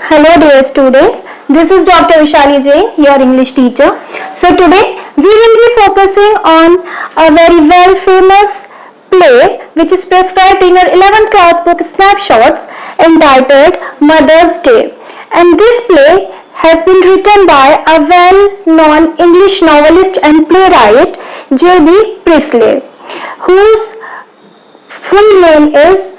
Hello dear students, this is Dr. Vishali Jain, your English teacher. So today we will be focusing on a very well famous play which is prescribed in your 11th class book Snapshots entitled Mother's Day. And this play has been written by a well-known English novelist and playwright J.B. Priestley, whose full name is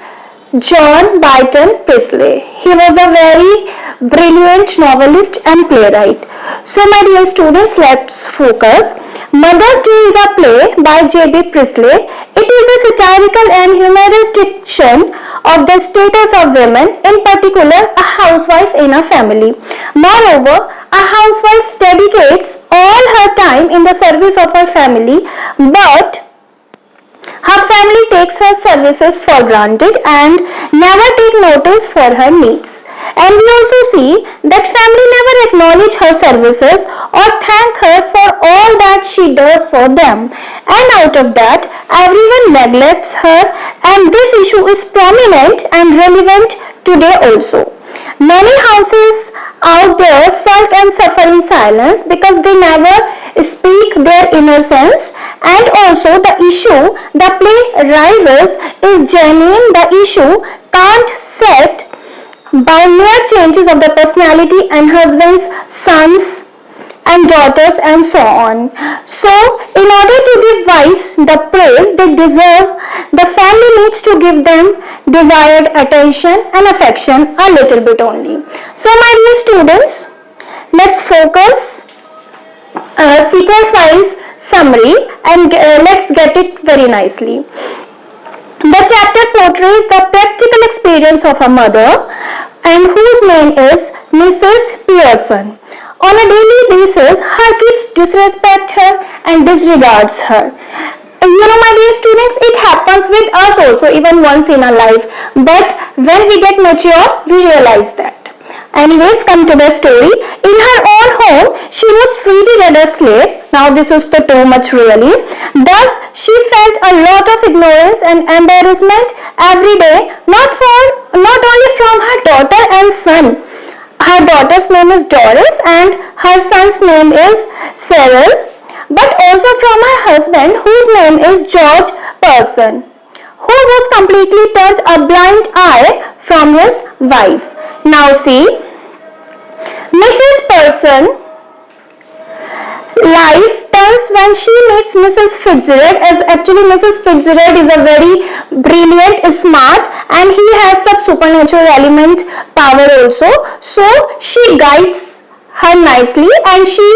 John Byron Priestley. He was a very brilliant novelist and playwright. So my dear students, let's focus. Mother's Day is a play by J.B. Priestley. It is a satirical and humorous depiction of the status of women, in particular a housewife in a family. Moreover, a housewife dedicates all her time in the service of her family, but her family takes her services for granted and never take notice for her needs. And we also see that family never acknowledge her services or thank her for all that she does for them. And out of that, everyone neglects her, and this issue is prominent and relevant today also. Many houses out there sulk and suffer in silence because they never speak their inner sense, and also the issue the play raises is genuine. The issue can't set by mere changes of the personality and husbands, sons and daughters and so on. So in order to give wives the praise they deserve, the family needs to give them desired attention and affection a little bit only. So my dear students, let's focus sequence wise summary and let's get it very nicely. The chapter portrays the practical experience of a mother and whose name is Mrs. Pearson. On a daily basis, her kids disrespect her and disregards her. My dear students, it happens with us also even once in our life. But when we get mature, we realize that. Anyways, come to the story. In her own home, she was treated as a slave. Now this is too much really. Thus, she felt a lot of ignorance and embarrassment every day, not only from her daughter and son. Her daughter's name is Doris and her son's name is Cyril, but also from her husband, whose name is George Person, who was completely turned a blind eye from his wife. Now see, Mrs. Person life turns when she meets Mrs. Fitzgerald, as actually Mrs. Fitzgerald is a very brilliant, smart, and he has some supernatural element power also. So she guides her nicely and she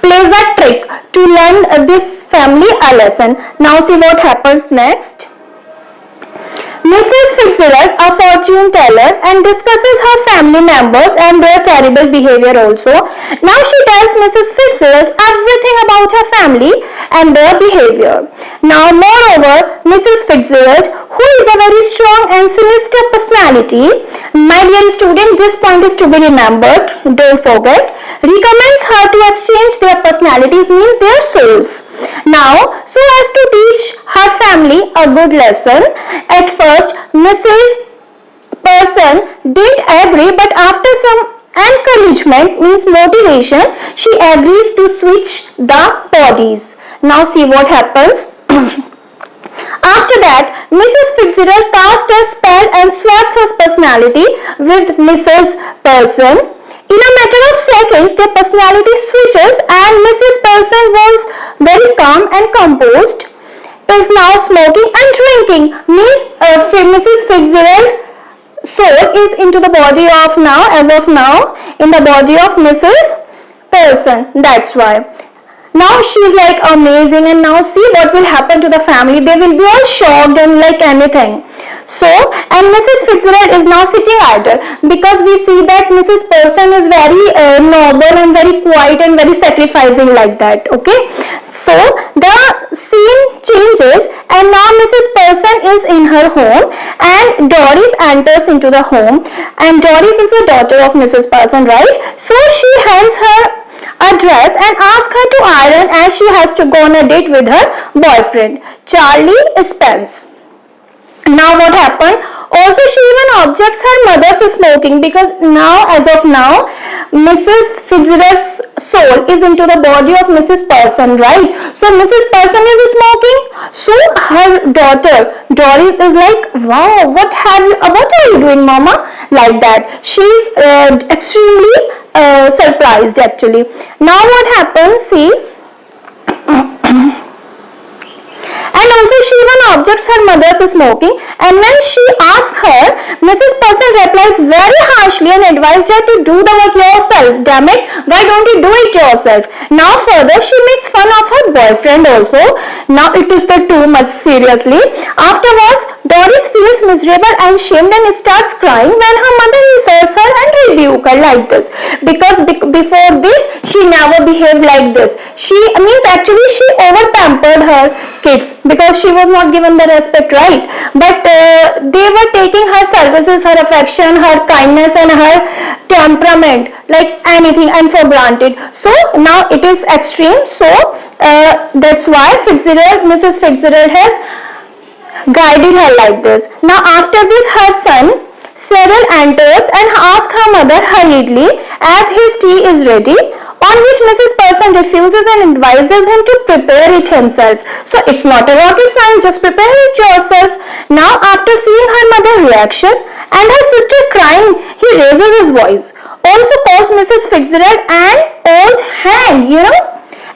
plays a trick to learn this family a lesson. Now see what happens next. Mrs. Fitzgerald, a fortune teller, and discusses her family members and their terrible behavior also. Now she tells Mrs. Fitzgerald everything about her family and their behavior. Now moreover, Mrs. Fitzgerald, who is a very strong and sinister personality, my dear student, this point is to be remembered, don't forget, recommends her to exchange their personalities, means their souls. Now, so as to teach her family a good lesson. At first, Mrs. Person didn't agree, but after some encouragement, means motivation, she agrees to switch the bodies. Now see what happens. After that, Mrs. Fitzgerald casts a spell and swaps her personality with Mrs. Person. In a matter of seconds, their personality switches and Mrs. Person was very calm and composed, is now smoking and drinking. Means Mrs. Fitzgerald soul is into the body of now, as of now, in the body of Mrs. Person. That's why. Now she's like amazing, and now see what will happen to the family. They will be all shocked and like anything. So, and Mrs. Fitzgerald is now sitting idle because we see that Mrs. Person is very noble and very quiet and very sacrificing like that. Okay. So the scene changes and now Mrs. Person is in her home and Doris enters into the home, and Doris is the daughter of Mrs. Person, right? So she hands her a dress and asks her to iron as she has to go on a date with her boyfriend, Charlie Spence. Now what happened? Also, she even objects her mother to smoking, because now, as of now, Mrs. Fitzgerald's soul is into the body of Mrs. Person, right? So Mrs. Person is smoking. So her daughter Doris is like, wow, what are you doing, Mama? Like that. She's extremely surprised actually. Now what happens? See. And also she even objects her mother to smoking, and when she asks her, Mrs. Person replies very harshly and advises her to do the work yourself. Damn it, why don't you do it yourself? Now further she makes fun of her boyfriend also. Now it is the too much, seriously. Afterwards, Doris feels miserable and shamed and starts crying when her mother insults her and rebukes her like this. Because before this, she never behaved like this. She over pampered her kids because she was not given the respect, right? But they were taking her services, her affection, her kindness and her temperament like anything and for granted. So now it is extreme. So that's why Mrs. Fitzgerald has guided her like this. Now after this, her son Cyril enters and asks her mother hurriedly as his tea is ready, on which Mrs. Person refuses and advises him to prepare it himself. So it's not a rocket science, just prepare it yourself. Now after seeing her mother's reaction and her sister crying, he raises his voice. Also calls Mrs. Fitzgerald an old hag,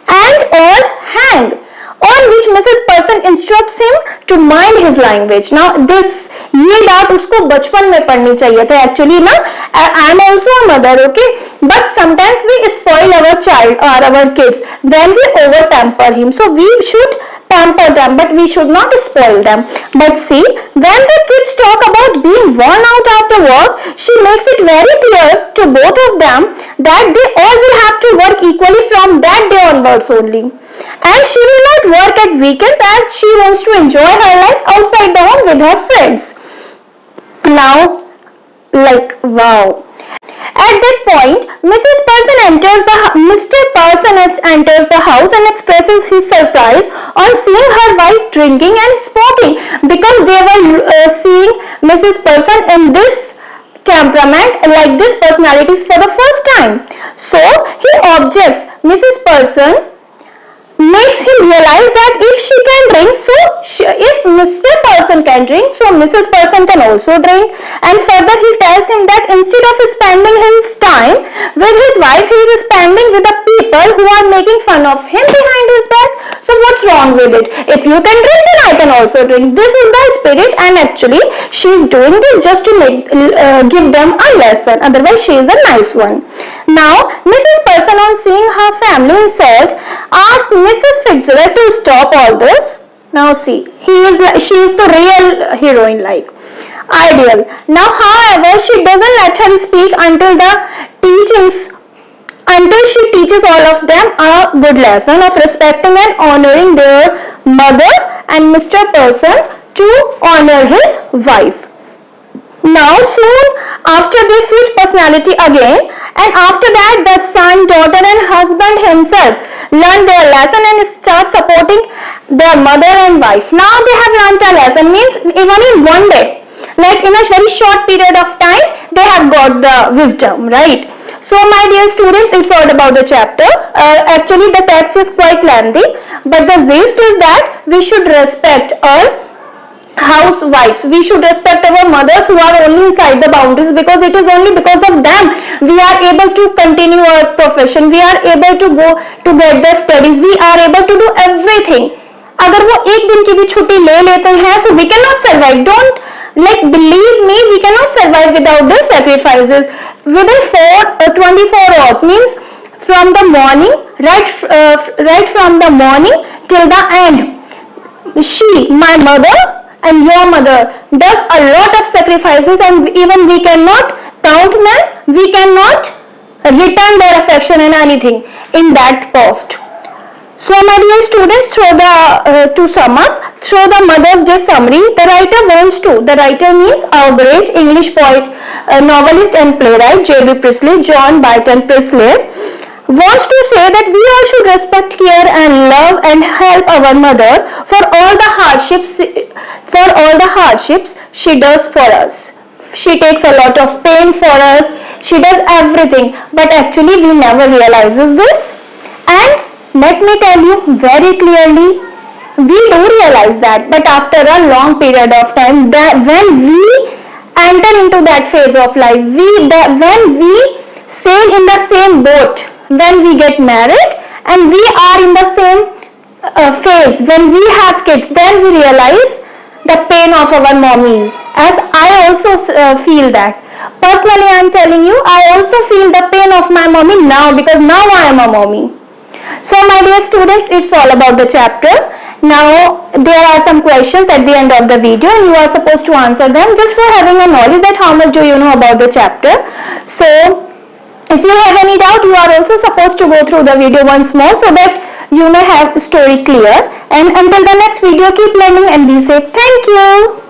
and old hag. On which Mrs. Person instructs him to mind his language. Now this ये बात उसको बचपन में पढ़नी चाहिए था actually ना. I am also a mother, okay, but sometimes we spoil our child or our kids when we over pamper him. So we should pamper them, but we should not spoil them. But see, when the kids talk about being worn out after work, she makes it very clear to both of them that they all will have to work equally from that day onwards only. And she will not work at weekends as she wants to enjoy her life outside the home with her friends. Now, like, wow. At that point, Mr. Person enters the house and expresses his surprise on seeing her wife drinking and smoking, because they were seeing Mrs. Person in this temperament, like this personalities for the first time. So he objects. Mrs. Person makes him realize that if she can drink, if Mr. Person can drink, so Mrs. Person can also drink. And further he tells him that instead of spending his time with his wife, he is spending with the people who are making fun of him behind his back. So what's wrong with it? If you can drink, then I can also drink. This is the spirit, and actually she is doing this just to give them a lesson. Otherwise she is a nice one. Now Mrs. Person, on seeing her family insult, asks Mrs. Fitzgerald to stop all this. Now see, she is the real heroine, like ideal. Now however, she doesn't let her speak until she teaches all of them a good lesson of respecting and honoring their mother and Mr. Person to honor his wife. Now soon after they switch personality again, and after that the son, daughter and husband himself learn their lesson and start supporting their mother and wife. Now they have learned a lesson, means even in one day, like in a very short period of time, they have got the wisdom, right? So my dear students, it's all about the chapter. Actually the text is quite lengthy, but the gist is that we should respect our housewives, we should respect our mothers who are only inside the boundaries, because it is only because of them we are able to continue our profession, we are able to go to get the studies, we are able to do everything. अगर वो एक दिन की भी छुट्टी ले लेते हैं, so we cannot survive. Don't, like, believe me, we cannot survive without the sacrifices. Within 24 hours, means from the morning, right from the morning till the end, my mother and your mother does a lot of sacrifices, and even we cannot count them, we cannot return their affection and anything in that cost. So my dear students, to sum up, through the Mother's Day summary, the writer means our great English poet, novelist and playwright J.B. Priestley, John Barton Priestley, wants to say that we all should respect, care and love and help our mother for all the hardships she does for us. She takes a lot of pain for us. She does everything, but actually we never realizes this. And let me tell you very clearly, we do realize that, but after a long period of time, that when we enter into that phase of life, when we sail in the same boat, when we get married and we are in the same phase, when we have kids, then we realize the pain of our mommies. As I also feel that. Personally, I am telling you, I also feel the pain of my mommy now, because now I am a mommy. So my dear students, it's all about the chapter. Now there are some questions at the end of the video and you are supposed to answer them, just for having a knowledge that how much do you know about the chapter. So if you have any doubt, you are also supposed to go through the video once more so that you may have the story clear. And until the next video, keep learning and be safe. Thank you.